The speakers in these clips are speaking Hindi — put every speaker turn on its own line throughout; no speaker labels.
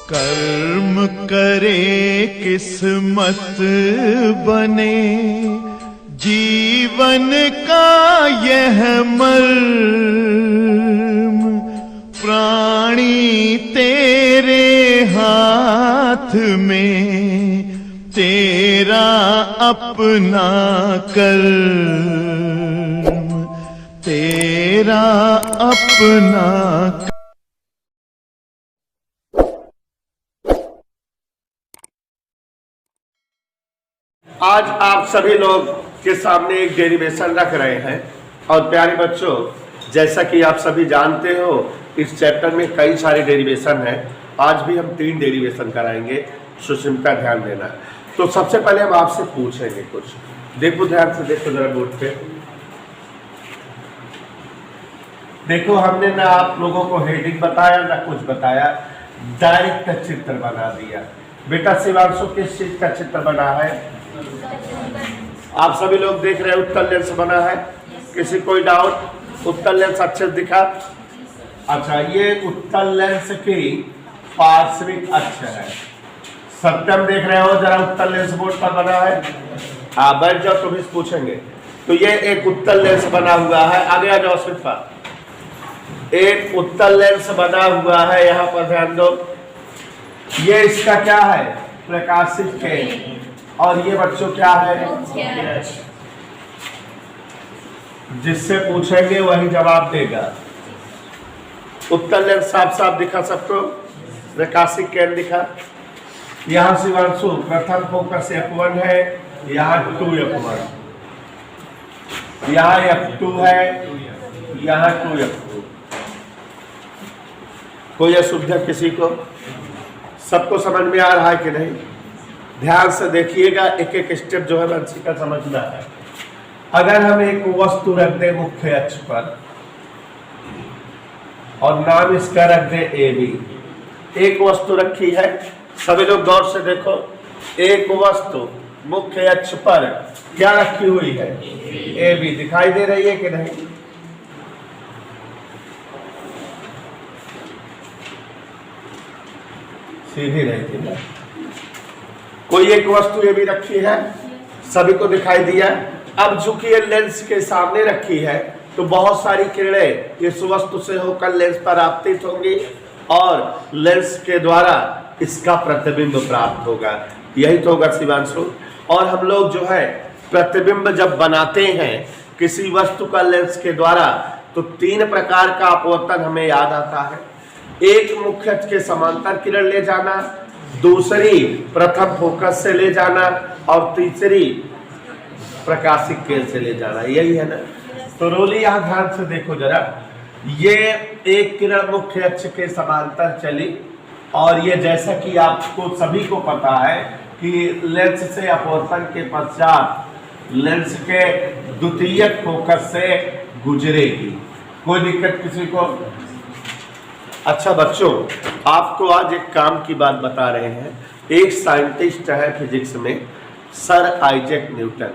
कर्म करे किस्मत बने, जीवन का यह मर्म, प्राणी तेरे हाथ में, तेरा अपना कर्म, तेरा अपना।
आज आप सभी लोग के सामने एक डेरिवेशन रख रहे हैं। और प्यारे बच्चों, जैसा कि आप सभी जानते हो, इस चैप्टर में कई सारे डेरिवेशन हैं। आज भी हम 3 डेरिवेशन कराएंगे, सुचिंता ध्यान देना। तो सबसे पहले हम आपसे पूछेंगे कुछ। देखो ध्यान से, देखो जरा बोर्ड पे। देखो, हमने ना आप लोगों को हेडिंग बताया ना कुछ बताया, डायरेक्ट चित्र बना दिया। बेटा शिवांशु किस चीज का चित्र बना है? आप सभी लोग देख रहे हैं, उत्तल लेंस बना है। किसी कोई डाउट? उत्तल लेंस अच्छे से दिखा? अच्छा, ये उत्तल लेंस की पार्श्विक अक्ष है। सत्यम देख रहे हो जरा, उत्तल लेंस बोर्ड पर बना है। हाँ, बैठ जाओ, तुम इस पूछेंगे। तो ये एक उत्तल लेंस बना हुआ है। आगे आ जाओ शिल्पा। एक उत्तल लेंस बना हुआ है, यहाँ पर ध्यान दो। ये इसका क्या है? प्रकाशित किरण। और ये बच्चों क्या है? जिससे पूछेंगे वही जवाब देगा। उत्तल लेंस साफ साफ दिखा सबको? प्रकाशित किरण दिखा? यहाँ शिवांशु प्रथम फोकस F1 है, यहाँ 2F1, यहाँ F2 है, यहाँ 2F2। कोई असुविधा किसी को? सबको समझ में आ रहा है कि नहीं? ध्यान से देखिएगा, एक एक स्टेप जो है बच्चे का समझना है। अगर हम एक वस्तु रख दें मुख्य अक्ष पर और नाम इसका रख दें AB। एक वस्तु रखी है, सभी लोग गौर से देखो। एक वस्तु मुख्य अक्ष पर क्या रखी हुई है? AB। दिखाई दे रही है कि नहीं? सीधी नहीं थी ना? कोई एक वस्तु ये भी रखी है, सभी को दिखाई दिया। अब चूंकि ये लेंस के सामने रखी है, तो बहुत सारी किरणें इस वस्तु से होकर लेंस पर आपतित होंगी और लेंस के द्वारा इसका प्रतिबिंब प्राप्त होगा। यही तो होगा शिवांशु। और हम लोग जो है प्रतिबिंब जब बनाते हैं किसी वस्तु का लेंस के द्वारा, तो 3 प्रकार का अपवर्तन हमें याद आता है। एक मुख्य अक्ष के समांतर किरण ले जाना, दूसरी प्रथम फोकस से ले जाना, और तीसरी प्रकाशिक किरण से ले जाना। यही है ना? तो रोली यहाँ ध्यान से देखो जरा। ये एक किरण मुख्य अक्ष के समांतर चली, और ये जैसा कि आपको सभी को पता है कि लेंस से अपवर्तन के पश्चात लेंस के द्वितीयक फोकस से गुजरेगी। कोई दिक्कत किसी को? अच्छा बच्चों, आपको आज एक काम की बात बता रहे हैं। एक साइंटिस्ट है फिजिक्स में, सर आइजैक न्यूटन।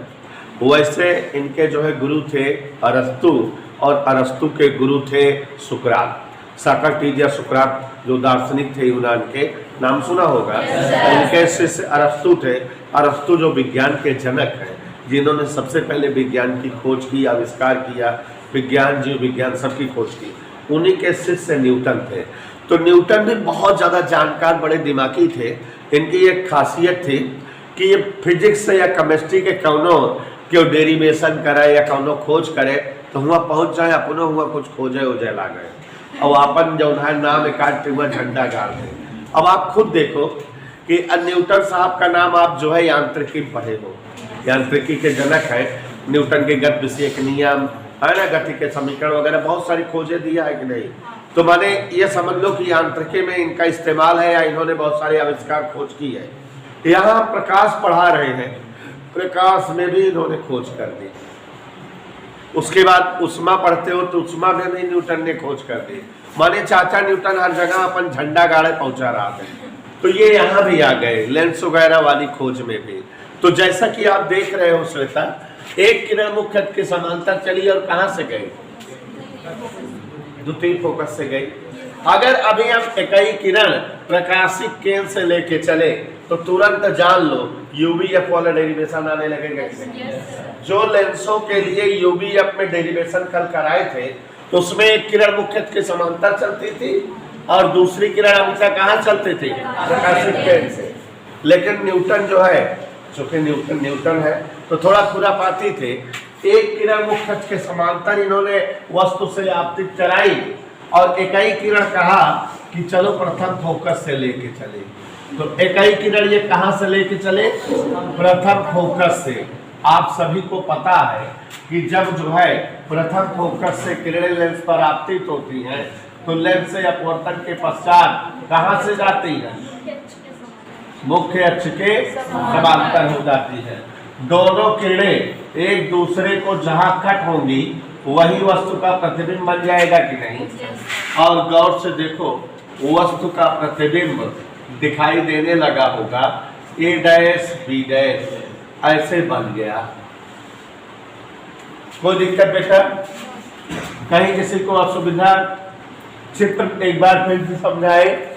वैसे इनके जो है गुरु थे अरस्तु, और अरस्तु के गुरु थे सुकरात। साक्रेटिस या सुकरात जो दार्शनिक थे यूनान के, नाम सुना होगा। इनके शिष्य अरस्तु थे। अरस्तु जो विज्ञान के जनक हैं, जिन्होंने सबसे पहले विज्ञान की खोज की, आविष्कार किया, विज्ञान जीव विज्ञान सबकी खोज की, उन्हीं के शिष्य न्यूटन थे। तो न्यूटन भी बहुत ज़्यादा जानकार, बड़े दिमागी थे। इनकी एक खासियत थी कि ये फिजिक्स या केमिस्ट्री के कौनो क्यों डेरिवेशन करे या कौनो खोज करे, तो हुआ पहुँच जाए, अपनों हुआ कुछ खोजे उजे ला गए, और अपन जो है नाम एक हुआ झंडा गाड़ दे। अब आप खुद देखो कि न्यूटन साहब का नाम आप जो है यांत्रिकी पढ़े हो, यांत्रिकी के जनक है। न्यूटन के गति विषयक नियम है ना, गति के समीकरण वगैरह बहुत सारी खोजें दिया है कि नहीं? तो माने ये समझ लो कि यांत्रिकी में इनका इस्तेमाल है, या इन्होंने बहुत सारे आविष्कार खोज की है। यहाँ प्रकाश पढ़ा रहे हैं, प्रकाश में भी इन्होंने खोज कर दी। उसके बाद उष्मा पढ़ते हो तो उष्मा में भी न्यूटन ने खोज कर दी। माने चाचा न्यूटन हर जगह अपन झंडा गाड़े पहुंचा रहा था। तो ये यहाँ भी आ गए लेंस वगैरह वाली खोज में भी। तो जैसा कि आप देख रहे हो श्वेता, एक किरण मुख्य अक्ष के समांतर चली और कहां से गई? द्वितीय फोकस से गई। अगर अभी हम इकाई किरण प्रकाशिक केंद्र से लेके चले तो तुरंत जान लो यूवीएफ वाला डेरिवेशन आने लगेगा कि नहीं? जो लेंसों के लिए यूवीएफ में डेरिवेशन कल कराए थे तो उसमें एक किरण मुख्य के समांतर चलती थी और दूसरी किरण हमेशा कहाँ चलती थी? प्रकाशिक केंद्र से। लेकिन न्यूटन जो है, चूंकि न्यूटन है तो थोड़ा खुरापाती थे, एक किरण मुख्य के समांतर इन्होंने वस्तु से आपतित कराई और इकाई किरण कहा कि चलो प्रथम फोकस से लेके चले। तो इकाई किरण ये कहां से लेके चले? प्रथम फोकस से। आप सभी को पता है कि जब जो है प्रथम फोकस से किरणें लेंस पर आपतित होती हैं तो लेंस से अपवर्तन के पश्चात कहां से जाती है? मुख्य अक्ष के समांतर हो जाती है। दोनों किरणें एक दूसरे को जहां कट होंगी वही वस्तु का प्रतिबिंब बन जाएगा कि नहीं? और गौर से देखो वस्तु का प्रतिबिंब दिखाई देने लगा होगा, ए डैश बी डैश ऐसे बन गया। कोई दिक्कत बेटा? कहीं किसी को असुविधा? चित्र एक बार फिर से समझाए,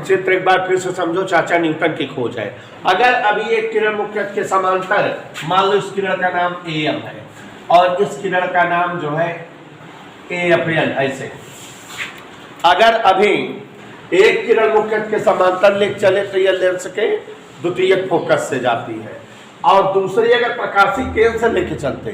चित्र एक बार फिर से समझो, चाचा न्यूटन की खोज है। अगर अभी एक किरण मुख्य के समांतर, मान लो इस किरण का नाम ए एम है और इस किरण का नाम जो है ए एफ एन, ऐसे अगर अभी एक किरण मुख्य के समांतर लेके चले तो यह लेंस के द्वितीयक फोकस से जाती है और दूसरी अगर प्रकाशिक केंद्र से लेके चलते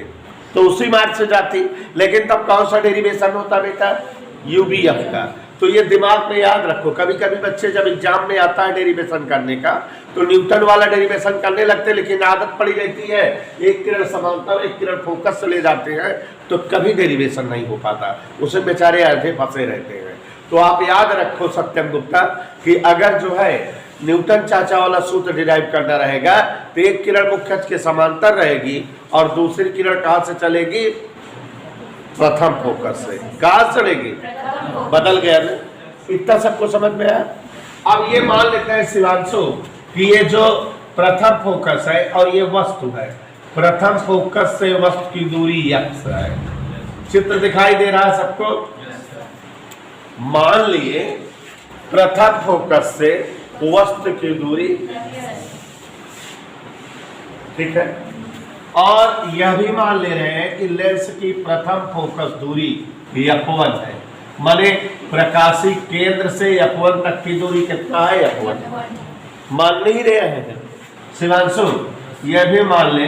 तो उसी मार्ग से जाती। लेकिन तब कौन सा डेरिवेशन होता बेटा? यूवीएफ का। तो ये दिमाग में याद रखो, कभी कभी बच्चे जब एग्जाम में आता है डेरिवेशन करने का तो न्यूटन वाला डेरिवेशन करने लगते, लेकिन आदत पड़ी रहती है एक किरण समांतर एक किरण फोकस से ले जाते हैं तो कभी डेरिवेशन नहीं हो पाता, उसे बेचारे आधे फंसे रहते हैं। तो आप याद रखो सत्यम गुप्ता कि अगर जो है न्यूटन चाचा वाला सूत्र डिराइव करना रहेगा तो एक किरण मुख्य के समांतर रहेगी और दूसरी किरण कहां से चलेगी? प्रथम फोकस से। कहां चलेगी? बदल गया ना? इतना सबको समझ में आया? अब ये मान लेते हैं शिवांशु कि ये जो प्रथम फोकस है और ये वस्तु है, प्रथम फोकस से वस्तु की दूरी x है। चित्र दिखाई दे रहा है सबको? मान लिए प्रथम फोकस से वस्तु की दूरी, ठीक है, और यह भी मान ले रहे हैं कि लेंस की प्रथम फोकस दूरी f1 है, माने प्रकाशिक केंद्र से f1 तक की दूरी कितना है? f1 मान नहीं रहे हैं शिवांशु? यह भी मान ले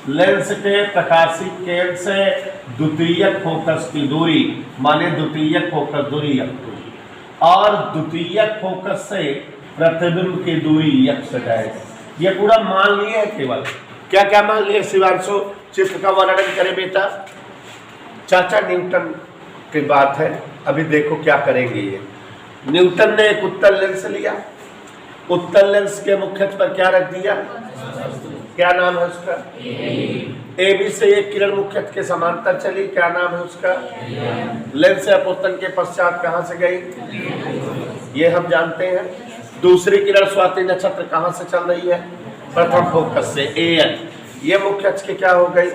लेंस के प्रकाशिक केंद्र से द्वितीयक फोकस की दूरी माने द्वितीयक फोकस दूरी f2 और द्वितीयक फोकस से प्रतिबिंब की दूरी x डैश। ये पूरा मान लिए है। केवल क्या क्या मान लिए शिवांशु? चित्र का वर्णन करें बेटा। चाचा न्यूटन की बात है, अभी देखो क्या करेंगे। ये न्यूटन ने एक उत्तल लेंस लिया, उत्तल लेंस के मुख्य पर क्या रख दिया? क्या नाम है उसका? ए बी से एक किरण मुख्य के समांतर चली, क्या नाम है उसका? लेंस से अपवर्तन के पश्चात कहां से गई? ये हम जानते हैं। दूसरी किरण स्वाति नक्षत्र कहां से चल रही है? प्रथम फोकस से ए एन। ये मुख्य अक्ष की क्या हो गई?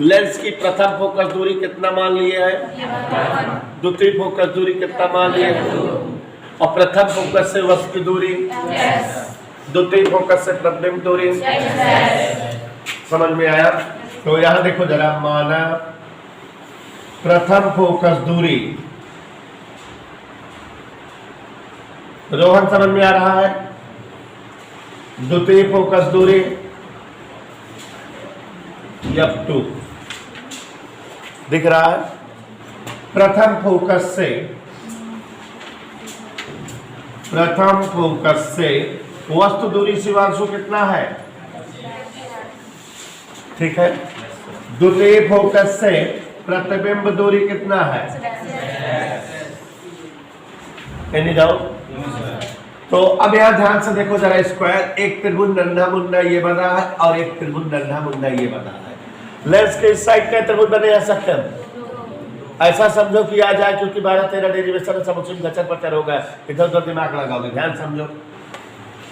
लेंस की प्रथम फोकस दूरी कितना मान लिए है? द्वितीय फोकस दूरी कितना मान लिए है? और प्रथम फोकस से वस्तु की दूरी, द्वितीय फोकस से प्रतिबिंब दूरी। समझ में आया? तो यहां देखो जरा, माना प्रथम फोकस दूरी, रोहन समझ में आ रहा है? द्वितीय फोकस दूरी f2 दिख रहा है। प्रथम फोकस से वस्तु दूरी शिवांशु कितना है? ठीक है। द्वितीय फोकस से प्रतिबिंब दूरी कितना है? Any doubt? तो अब यहां ध्यान से देखो जरा, स्क्वायर एक त्रिभुज नन्हा मुन्ना ये बना है और एक त्रिभुज नन्हा मुन्ना ये बना है। लेंस के इस साइड का त्रिभुज बने जा सकते हैं, ऐसा समझो कि आ जाए, क्योंकि 12-13 डेरिवेशन समुचित गचर पचर होगा, इधर उधर दिमाग लगाओगे। ध्यान समझो,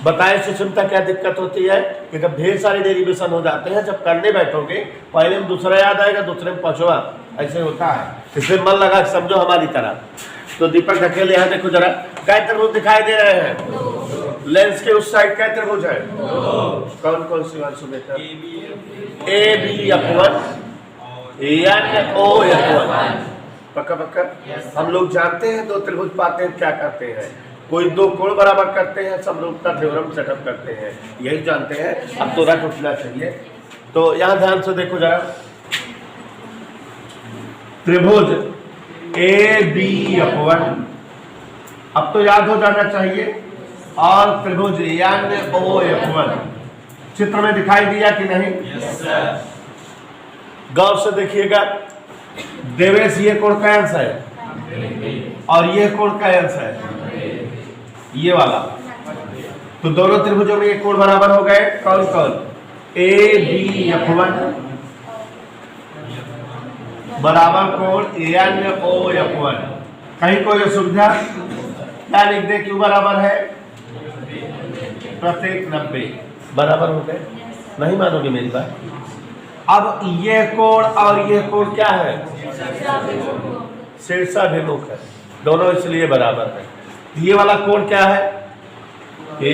बताएं सुषमता क्या दिक्कत होती है कि जब ढेर सारे डेरिवेशन हो जाते हैं, जब करने बैठोगे पहले में दूसरा याद आएगा, दूसरे में पांचवा, ऐसे होता है, इसलिए मन लगा के समझो हमारी तरह। तो दीपक ढकेल, यहाँ देखो जरा, कै त्रिभुज दिखाई दे रहे हैं? लेंस के उस साइड कै त्रिभुज है? कौन कौन सी बात सुने? A B F1 N O F1। पक्का पक्का हम लोग जानते हैं दो त्रिभुज पाते हैं क्या करते हैं, कोई दो कोण बराबर करते हैं, समरूपता थ्योरम सेटअप करते हैं, यही जानते हैं। अब तो रट उठना चाहिए। तो यहां ध्यान से देखो जरा, त्रिभुज ए बी F1 अब तो याद हो जाना चाहिए, और त्रिभुज एन ओ F1 चित्र में दिखाई दिया कि नहीं? गौर से देखिएगा, देवेश ये कोण का अंश है और ये कोण का अंश है, ये वाला। तो दोनों त्रिभुजों में ये कोण बराबर हो गए। कौन कौन? ए बी F1 बराबर कोण एन ओ F1। कहीं कोई असुविधा? क्या लिख दे? क्यों बराबर है? प्रत्येक 90 बराबर हो गए। नहीं मानोगे मेरी बात? अब ये कोण और ये कोण क्या है? शीर्षाभिमुख है, दोनों इसलिए बराबर है। ये वाला कोण क्या है? ए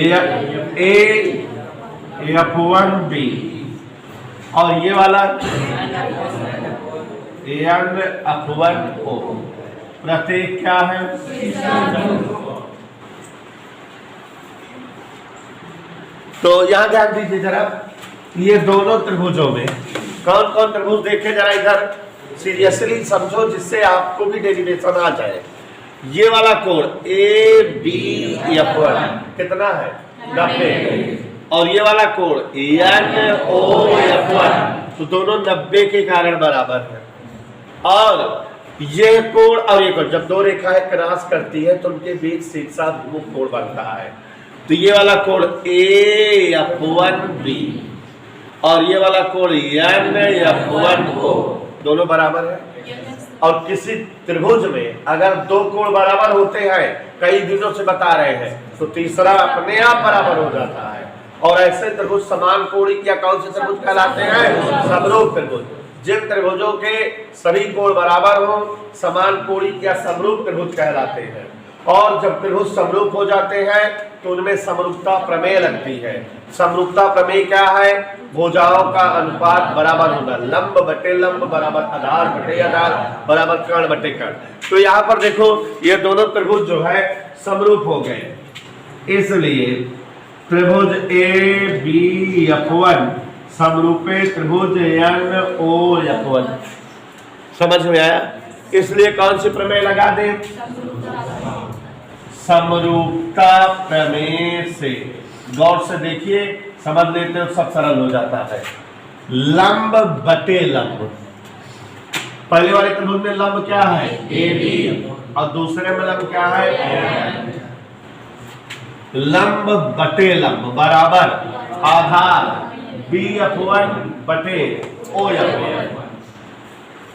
F1 B, और ये वाला एन F1 O। प्रत्येक क्या है? तो यहां ध्यान दीजिए जरा, ये दोनों त्रिभुजों में कौन कौन त्रिभुज देखे जरा इधर, सीरियसली समझो जिससे आपको भी डेरिवेशन आ जाए। ये वाला कोण ए बी F1 कितना है? 90। और ये वाला कोण एन ओ F1, तो दोनों 90 के कारण बराबर है। और ये कोण और ये कोण जब दो रेखाएं क्रॉस करती है तो उनके बीच शीर्षाभिमुख कोण बनता है। तो ये वाला कोण ए F1 B और ये वाला कोण एन F1 O दोनों बराबर है। और किसी त्रिभुज में अगर दो कोण बराबर होते हैं, कई दिनों से बता रहे हैं, तो तीसरा अपने आप बराबर हो जाता है। और ऐसे त्रिभुज समान कोणीय या कौन से त्रिभुज कहलाते हैं? समरूप त्रिभुज। जिन त्रिभुजों के सभी कोण बराबर हो, समान कोणीय या समरूप त्रिभुज कहलाते हैं। और जब त्रिभुज समरूप हो जाते हैं तो उनमें समरूपता प्रमेय लगती है। समरूपता प्रमेय क्या है? भुजाओं का अनुपात बराबर होना, लंब बटे लंब बराबर आधार बटे आधार बराबर कर्ण बटे कर्ण। तो यहाँ पर देखो, ये दोनों त्रिभुज जो है समरूप हो गए, इसलिए त्रिभुज ए बी F1 समरूपे त्रिभुज एन ओ F1। समझ में आया? इसलिए कौन सी प्रमेय लगा दे? समरूपता प्रमेय से। गौर से देखिए, समझ लेते हो, सब सरल हो जाता है। लंब बटे लंब, पहले वाले त्रिभुज में लंब क्या है? ए बी, और दूसरे में लंब क्या है? लंब बटे लंब बराबर आधार बी F1 बटे ओ F1।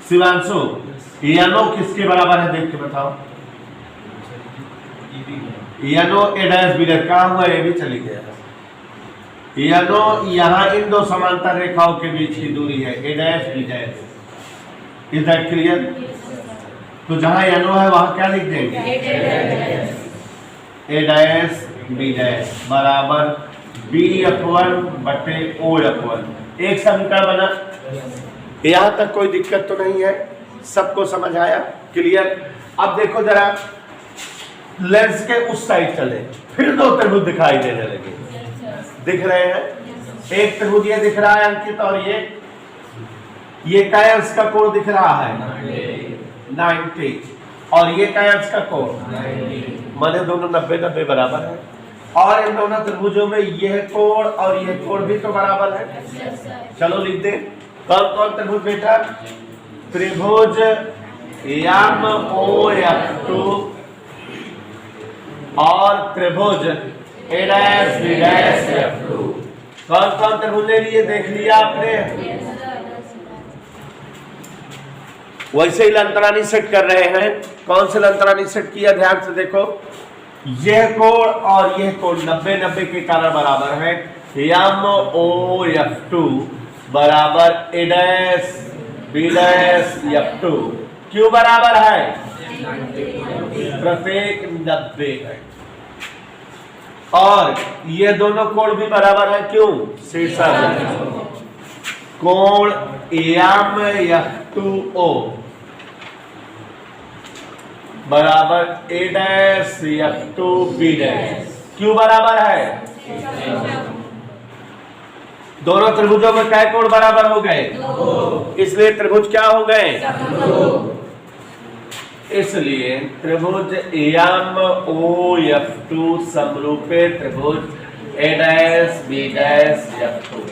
शिवांशु, यानो किसके बराबर है देख के बताओ? यानो ए डैश बी डैश, कहाँ हुआ? ए भी चली गया। यानो यहाँ इन दो समांतर रेखाओं के बीच की दूरी है A dash B dash. Is that clear? तो जहां यानो है वहां क्या लिख देंगे? ए डैश बी डैश बराबर बी F1 बटे ओ F1। एक समीकरण बना। यहां तक कोई दिक्कत तो नहीं है? सबको समझ आया? क्लियर? अब देखो जरा, लेंस के उस साइड चले, फिर दो त्रिभुज दिखाई देने लगे। दिख रहे हैं? एक त्रिभुज ये दिख रहा है अंकित, और ये काय अंश का कोण दिख रहा है 90, और ये काय अंश का कोण, माने दोनों 90-90 बराबर है। और इन दोनों त्रिभुजों में यह कोण और यह कोण भी तो बराबर है। चलो लिख दे, कौन कौन त्रिभुज बेटा? त्रिभुज एम ओ F2 और त्रिभुज ए डैश बी डैश F2। कौन कौन त्रिभुज ले लिए? देख लिया आपने? वैसे ही लंतरानी सेट कर रहे हैं। कौन से लंतरानी सेट किया? ध्यान से देखो, यह कोण और यह कोण 90-90 के कारण बराबर है। एम ओ F2 बराबर ए डैश बी डैश F2 क्यों बराबर है? प्रत्येक 90 है। और ये दोनों कोण भी बराबर है क्यों? शीर्षक कोण एम F2O बराबर ए डैश F2 बी डैश क्यों बराबर है? दोनों त्रिभुजों में क्या कोण बराबर हो गए? इसलिए त्रिभुज क्या हो गए? इसलिए त्रिभुज एम ओ F2 समरूपे त्रिभुज ए डैश बी डैश F2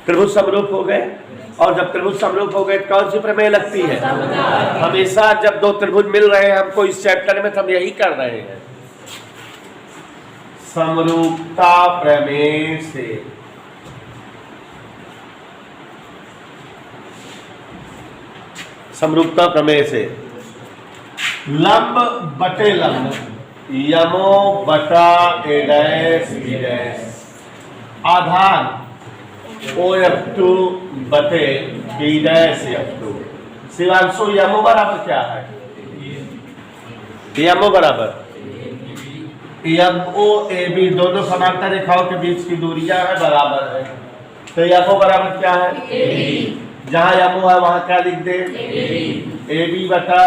त्रिभुज समरूप हो गए। और जब त्रिभुज समरूप हो गए कौन सी प्रमेय लगती है? हमेशा जब दो त्रिभुज मिल रहे हैं हमको इस चैप्टर में, तो हम यही कर रहे हैं, समरूपता प्रमेय से। समरूपता प्रमेय से लंब बटे लंब यमो बटा ए डैश बी डैश आधार OF2 बटे बी डैश F2 शिवांशु यमो बराबर क्या है? यमो बराबर यमो ए बी दोनों समांतर रेखाओं के बीच की दूरियां है बराबर है। तो यमो बराबर क्या है? जहां यमो है वहां क्या लिख दे? ए बी बटा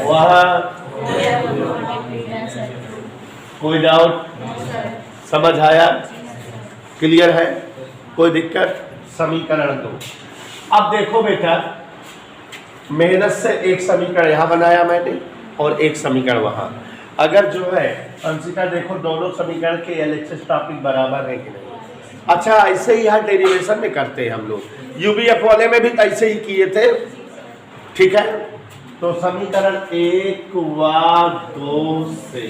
वहां। कोई डाउट? समझ आया? क्लियर है? कोई दिक्कत? समीकरण 2। अब देखो बेटा, मेहनत से एक समीकरण यहां बनाया मैंने और एक समीकरण वहां। अगर जो है अंशिका देखो दोनों समीकरण के एलएचएस टॉपिक बराबर है कि नहीं? अच्छा, ऐसे ही यहाँ डेरिवेशन में करते हैं हम लोग। यूबीएफ वाले में भी ऐसे ही किए थे, ठीक है? तो समीकरण 1 व 2 से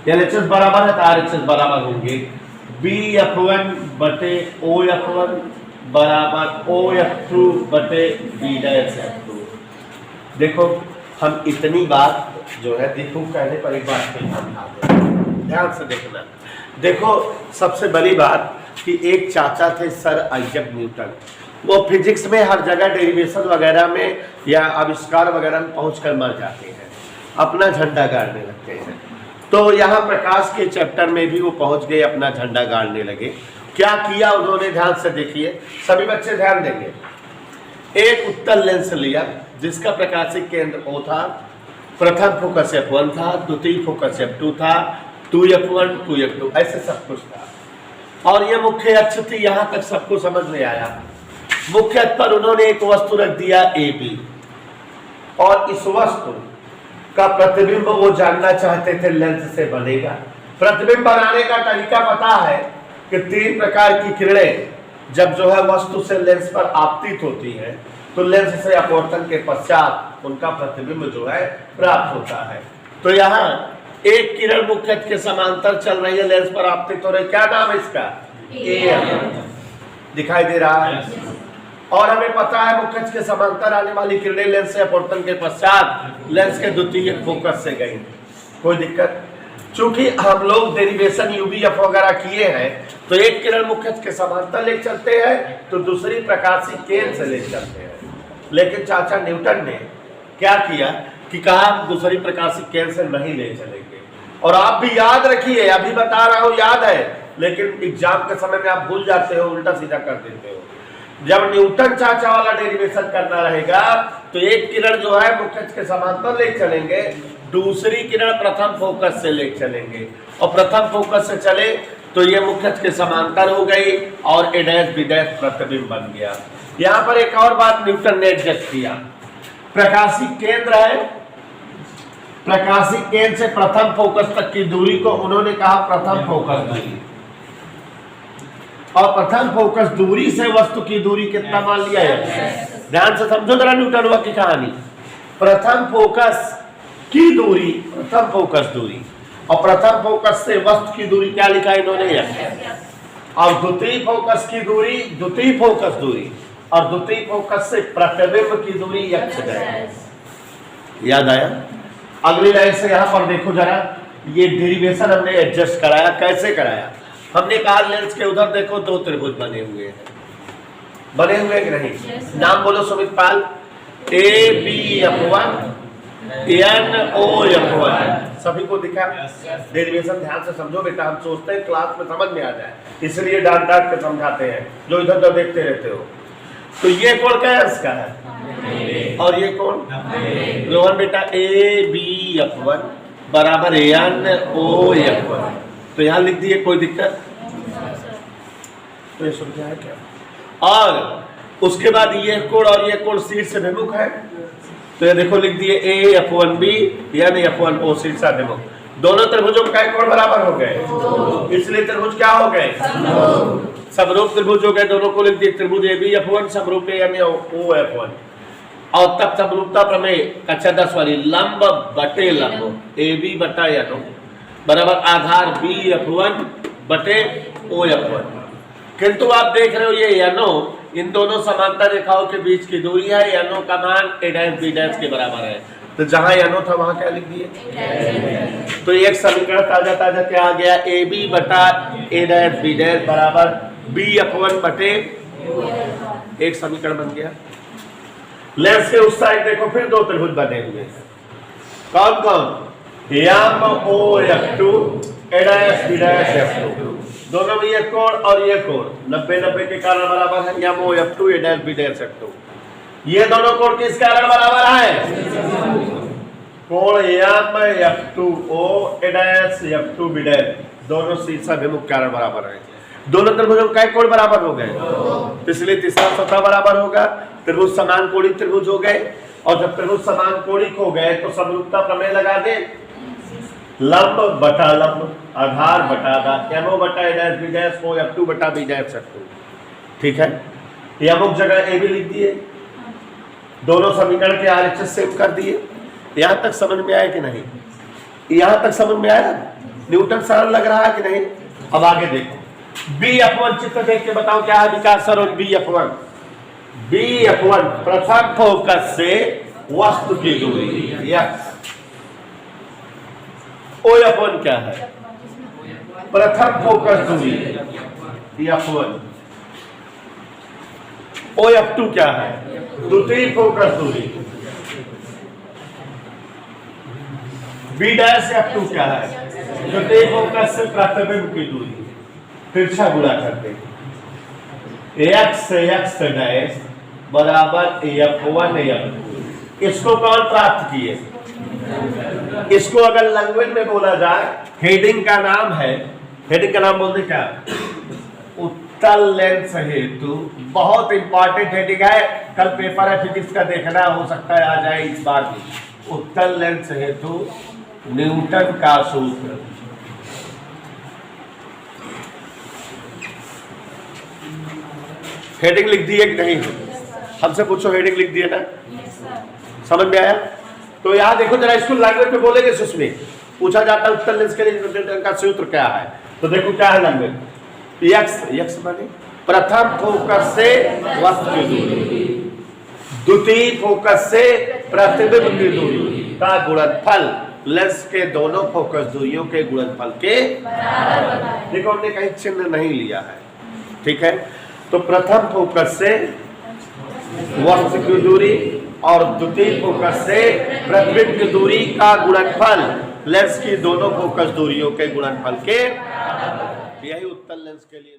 एलएचएस बराबर है तो आरएचएस बराबर होंगे। BF1 बटे OF1 बराबर OF2 बटे B डैश F2। देखो हम इतनी बात जो है, देखो कहने पर एक बात पे ध्यान से देखना। देखो सबसे बड़ी बात कि एक चाचा थे सर आइजैक न्यूटन, वो फिजिक्स में हर जगह डेरिवेशन वगैरह में या आविष्कार वगैरह में पहुंचकर मर जाते हैं, अपना झंडा गाड़ने लगते हैं। तो यहाँ प्रकाश के चैप्टर में भी वो पहुंच गए, अपना झंडा गाड़ने लगे। क्या किया उन्होंने? ध्यान से देखिए, सभी बच्चे ध्यान देंगे। एक उत्तल लेंस लिया जिसका प्रकाशिक केंद्र O था, प्रथम फोकस F1 था, द्वितीय फोकस F2 था, 2F1 2F2 ऐसे सब कुछ था। और ये मुख्य अक्ष थी, यहां तक सबको समझ में आया। मुख्य अक्ष पर उन्होंने एक वस्तु रख दिया AB, और इस वस्तु का प्रतिबिंब वो जानना चाहते थे लेंस से बनेगा। प्रतिबिंब बनाने का तरीका पता है कि 3 प्रकार की किरणें जब जो है वस्तु से लेंस पर आपतित होती है तो लेंस से अपवर्तन के पश्चात उनका प्रतिबिंब जो है प्राप्त होता है। तो यहाँ एक किरण मुख्य अक्ष के समांतर चल रही है, लेंस पर आपतित हो रही है, क्या नाम है इसका? AM दिखाई दे रहा है। और हमें पता है मुख्य अक्ष के समांतर आने वाली किरणें लेंस से अपवर्तन के पश्चात लेंस के द्वितीय फोकस से गई। कोई दिक्कत? चूंकि हम लोग डेरिवेशन यूबीएफ वगैरह किए हैं तो एक किरण मुख्य अक्ष के समांतर ले चलते हैं तो दूसरी प्रकाशीय केंद्र से ले चलते हैं। लेकिन चाचा न्यूटन ने क्या किया कि कहा दूसरी प्रकाशीय केंद्र से नहीं ले चलेंगे। और आप भी याद रखिए, अभी बता रहा हूं याद है, लेकिन एग्जाम के समय में आप भूल जाते हो, उल्टा सीधा कर देते हो। जब न्यूटन चाचा वाला डेरिवेशन करना रहेगा तो एक किरण जो है मुख्य अक्ष के समांतर ले चलेंगे, दूसरी किरण प्रथम फोकस से ले चलेंगे, और प्रथम फोकस से चले तो ये मुख्य अक्ष के समांतर हो गई और ए डैश बी डैश प्रतिबिंब बन गया। यहाँ पर एक और बात न्यूटन ने एडजस्ट किया, प्रकाशीय केंद्र है, प्रकाशीय केंद्र से प्रथम फोकस तक की दूरी को उन्होंने कहा प्रथम फोकस दूरी, और प्रथम फोकस दूरी से वस्तु की दूरी कितना मान लिया है? ध्यान से समझो जरा न्यूटन हुआ की कहानी। प्रथम फोकस की दूरी, प्रथम फोकस दूरी, और प्रथम फोकस से वस्तु की दूरी क्या लिखा है इन्होंने? और द्वितीय फोकस की दूरी, द्वितीय फोकस दूरी, और द्वितीय फोकस से प्रतिबिंब की दूरी x डैश। याद आया? अगली लाइन से यहां पर देखो जरा, ये डेरिवेशन हमने एडजस्ट कराया। कैसे कराया? हमने कहा लेंस के उधर देखो 2 त्रिभुज बने हुए हैं, बने हुए कि नहीं? नाम बोलो सुमित पाल। ABF1 NOF1 सभी को दिखा? डेरिवेशन ध्यान से समझो बेटा, हम सोचते हैं क्लास में समझ में आ जाए, इसलिए डांट डांट के समझाते हैं, जो इधर उधर देखते रहते हो। तो ये कोण क्या है इसका है, और ये कोण रोहन बेटा ABF1 बराबर NOF1। तो यहाँ लिख दिए, कोई दिक्कत? तो ये समझा है क्या? और उसके बाद ये कोण और ये कोण शीर्ष से विमुख है, तो ये देखो लिख दिए AF1B यानी F1O शीर्ष से विमुख। दोनों त्रिभुजों का कोण बराबर हो गए, इसलिए त्रिभुज क्या हो गए? समरूप त्रिभुज हो गए। दोनों को लिख दिए त्रिभुज ABF1 समरूप यानी OF1। और तब समरूपता प्रमेय कक्षा 10 वाली लंब बटे लंब AB बटा NO बराबर आधार BF1 बटे OF1। किंतु आप देख रहे हो ये NO इन दोनों समांतर रेखाओं के बीच की दूरी है, NO का मान A' के बराबर है। तो जहां NO था वहां क्या लिख दिए? तो एक समीकरण ताजा ताजा क्या आ गया? AB बटा A' बराबर BF1 बटे, एक समीकरण बन गया। लेंस के उस साइड देखो फिर दो त्रिभुज बने हुए हैं, कौन कौन? MOF2 A', दोनों में ये कोण और ये कोण 90-90 के कारण बराबर है, MOF2 A', ये दोनों कोण किस कारण बराबर है? कोण MF2O A', दोनों शीर्षाभिमुख कारण बराबर है। दोनों त्रिभुजों का कोण बराबर हो गए, इसलिए तीसरा चौथा बराबर होगा। त्रिभुज समान कोणिक त्रिभुज हो गए, और जब त्रिभुज समान कोणिक हो गए तो समरूपता प्रमेय लगा दे, लंब बटा लंब आधार बटा आधार MO बटा A' OF2 बटा B'। ठीक है, ये अमुक जगह A भी लिख दिए, दोनों समीकरण के RHS सेव कर दिए। यहां तक समझ में आया कि नहीं? यहां तक समझ में आया? न्यूटन सरल लग रहा है कि नहीं? अब आगे देखो, BF1 चित्र देख के बताओ क्या है विकास सर? और BF1 प्रथम फोकस से वस्तु की दूरी X। OF1 क्या है? प्रथम फोकस दूरी F1। OF2 क्या है? द्वितीय फोकस दूरी। B'F2 क्या है? द्वितीय फोकस से प्रतिबिंब की दूरी। तिरछा गुणा करते X बराबर F1 F2। इसको कौन प्राप्त किए? इसको अगर लैंग्वेज में बोला जाए, हेडिंग का नाम है, हेडिंग का नाम बोलते क्या? उत्तल लेंस हेतु। बहुत इंपॉर्टेंट हेडिंग है, कल पेपर है फिजिक्स का, देखना हो सकता है आ जाए इस बार भी। उत्तल लेंस हेतु न्यूटन का सूत्र। हेडिंग लिख दी है कि नहीं? हमसे पूछो, हेडिंग लिख दिए ना? समझ में आया? तो यहाँ देखो जरा, इसको लैंग्वेज में बोलेंगे, उसमें पूछा जाता है उत्तल लेंस के लिए न्यूटन का सूत्र क्या है। तो देखो क्या है लैंग्वेज, X माने प्रथम फोकस से वस्तु की दूरी, द्वितीय फोकस से प्रतिबिंब की दूरी का गुणनफल लेंस के दोनों फोकस दूरियों के गुणनफल के बराबर। देखो हमने कहीं चिन्ह नहीं लिया है, ठीक है? तो प्रथम फोकस से वस्तु की दूरी और द्वितीय फोकस से प्रतिबिंब की दूरी का गुणनफल लेंस की दोनों फोकस दूरियों के गुणनफल के, यही उत्तल लेंस के लिए